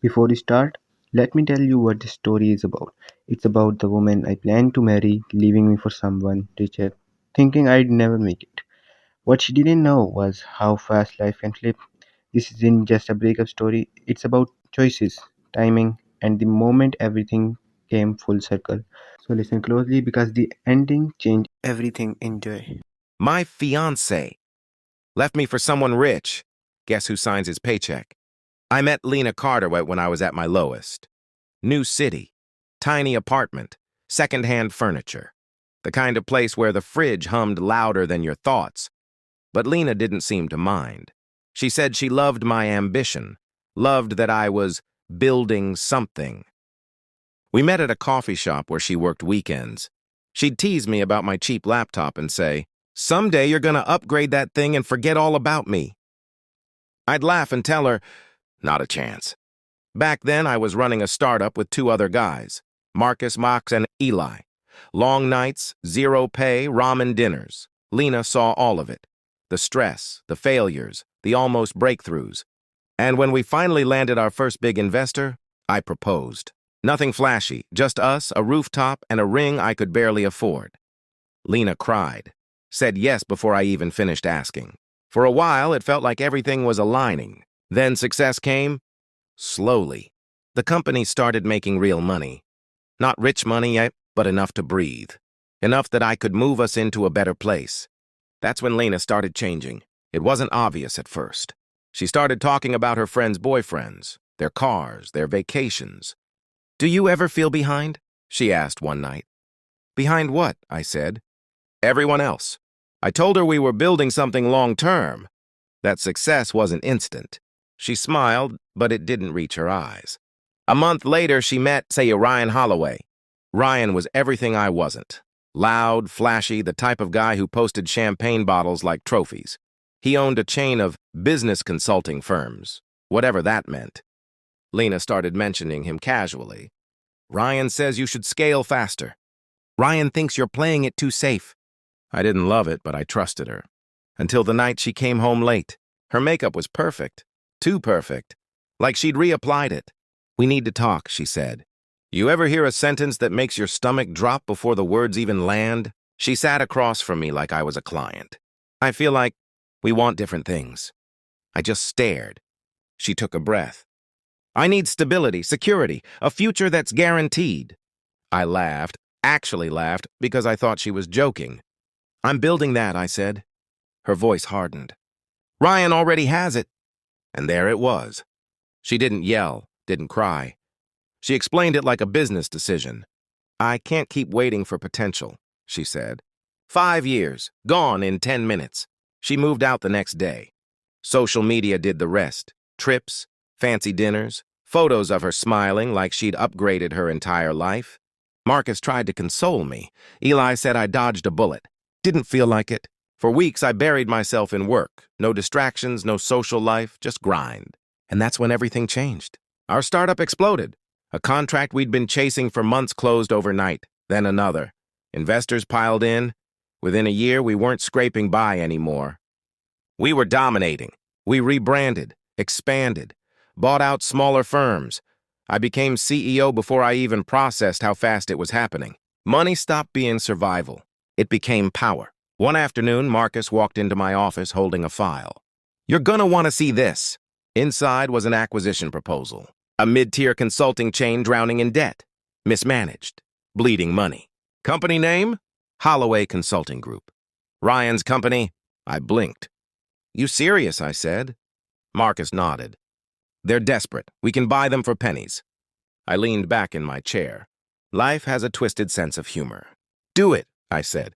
Before we start, let me tell you what this story is about. It's about the woman I planned to marry, leaving me for someone richer, thinking I'd never make it. What she didn't know was how fast life can flip. This isn't just a breakup story, it's about choices, timing, and the moment everything came full circle. So listen closely because the ending changed everything. Enjoy. My fiancé left me for someone rich. Guess who signs his paycheck? I met Lena Carter when I was at my lowest. New city, tiny apartment, secondhand furniture. The kind of place where the fridge hummed louder than your thoughts. But Lena didn't seem to mind. She said she loved my ambition, loved that I was building something. We met at a coffee shop where she worked weekends. She'd tease me about my cheap laptop and say, "Someday you're gonna upgrade that thing and forget all about me." I'd laugh and tell her, "Not a chance." Back then, I was running a startup with two other guys, Marcus, Mox, and Eli. Long nights, zero pay, ramen dinners. Lena saw all of it. The stress, the failures, the almost breakthroughs. And when we finally landed our first big investor, I proposed. Nothing flashy, just us, a rooftop, and a ring I could barely afford. Lena cried, said yes before I even finished asking. For a while, it felt like everything was aligning. Then success came. Slowly. The company started making real money. Not rich money yet, but enough to breathe. Enough that I could move us into a better place. That's when Lena started changing. It wasn't obvious at first. She started talking about her friends' boyfriends, their cars, their vacations. "Do you ever feel behind?" she asked one night. "Behind what?" I said. "Everyone else." I told her we were building something long-term, that success wasn't instant. She smiled, but it didn't reach her eyes. A month later, she met, say, Ryan Holloway. Ryan was everything I wasn't. Loud, flashy, the type of guy who posted champagne bottles like trophies. He owned a chain of business consulting firms, whatever that meant. Lena started mentioning him casually. "Ryan says you should scale faster. Ryan thinks you're playing it too safe." I didn't love it, but I trusted her. Until the night she came home late. Her makeup was perfect. Too perfect. Like she'd reapplied it. "We need to talk," she said. "You ever hear a sentence that makes your stomach drop before the words even land?" She sat across from me like I was a client. "I feel like we want different things." I just stared. She took a breath. "I need stability, security, a future that's guaranteed." I laughed, actually laughed, because I thought she was joking. "I'm building that," I said. Her voice hardened. "Ryan already has it." And there it was. She didn't yell, didn't cry. She explained it like a business decision. "I can't keep waiting for potential," she said. 5 years, gone in 10 minutes. She moved out the next day. Social media did the rest. Trips, fancy dinners, photos of her smiling like she'd upgraded her entire life. Marcus tried to console me. Eli said I dodged a bullet. Didn't feel like it. For weeks, I buried myself in work. No distractions, no social life, just grind. And that's when everything changed. Our startup exploded. A contract we'd been chasing for months closed overnight, then another. Investors piled in. Within a year, we weren't scraping by anymore. We were dominating. We rebranded, expanded, bought out smaller firms. I became CEO before I even processed how fast it was happening. Money stopped being survival. It became power. One afternoon, Marcus walked into my office holding a file. "You're gonna want to see this." Inside was an acquisition proposal. A mid-tier consulting chain drowning in debt. Mismanaged. Bleeding money. Company name? Holloway Consulting Group. Ryan's company? I blinked. "You serious?" I said. Marcus nodded. "They're desperate. We can buy them for pennies." I leaned back in my chair. Life has a twisted sense of humor. "Do it," I said.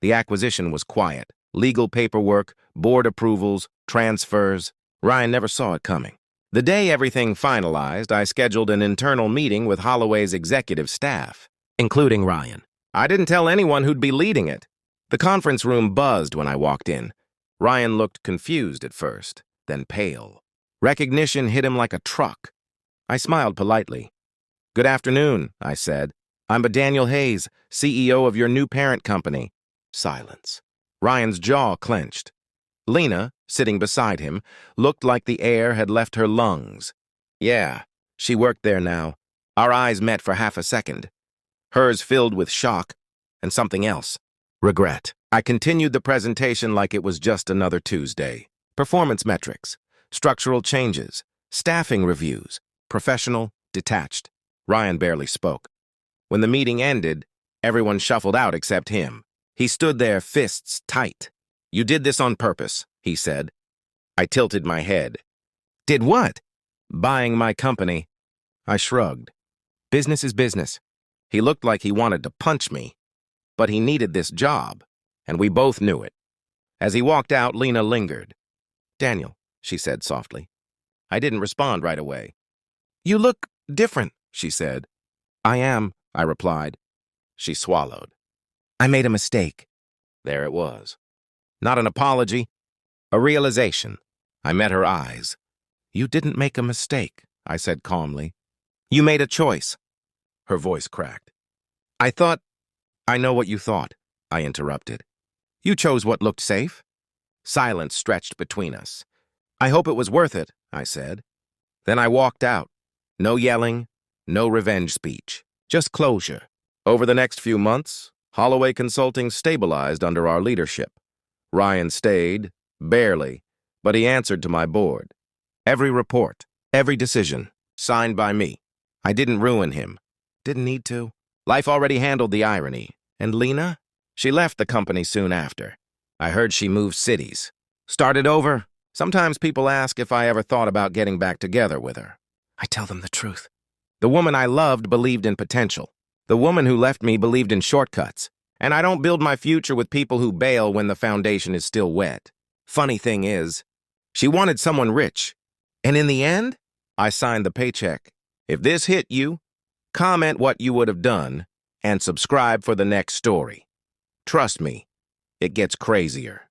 The acquisition was quiet. Legal paperwork, board approvals, transfers. Ryan never saw it coming. The day everything finalized, I scheduled an internal meeting with Holloway's executive staff, including Ryan. I didn't tell anyone who'd be leading it. The conference room buzzed when I walked in. Ryan looked confused at first, then pale. Recognition hit him like a truck. I smiled politely. "Good afternoon," I said. "I'm Daniel Hayes, CEO of your new parent company." Silence. Ryan's jaw clenched. Lena, sitting beside him, looked like the air had left her lungs. "Yeah," She worked there now. Our eyes met for half a second, hers filled with shock and something else, regret. I continued the presentation like it was just another Tuesday. Performance metrics, structural changes, staffing reviews, professional, detached. Ryan barely spoke. When the meeting ended, everyone shuffled out except him. He stood there, fists tight. "You did this on purpose," he said. I tilted my head. "Did what?" "Buying my company." I shrugged. Business is business. He looked like he wanted to punch me, but he needed this job, and we both knew it. As he walked out, Lena lingered. "Daniel," she said softly. I didn't respond right away. "You look different," she said. "I am," I replied. She swallowed. "I made a mistake." There it was. Not an apology, a realization. I met her eyes. "You didn't make a mistake," I said calmly. "You made a choice." Her voice cracked. I know what you thought," I interrupted. "You chose what looked safe." Silence stretched between us. "I hope it was worth it," I said. Then I walked out. No yelling, no revenge speech, just closure. Over the next few months, Holloway Consulting stabilized under our leadership. Ryan stayed, barely, but he answered to my board. Every report, every decision, signed by me. I didn't ruin him. Didn't need to. Life already handled the irony. And Lena? She left the company soon after. I heard she moved cities. Started over. Sometimes people ask if I ever thought about getting back together with her. I tell them the truth. The woman I loved believed in potential. The woman who left me believed in shortcuts. And I don't build my future with people who bail when the foundation is still wet. Funny thing is, she wanted someone rich. And in the end, I signed the paycheck. If this hit you, comment what you would have done and subscribe for the next story. Trust me, it gets crazier.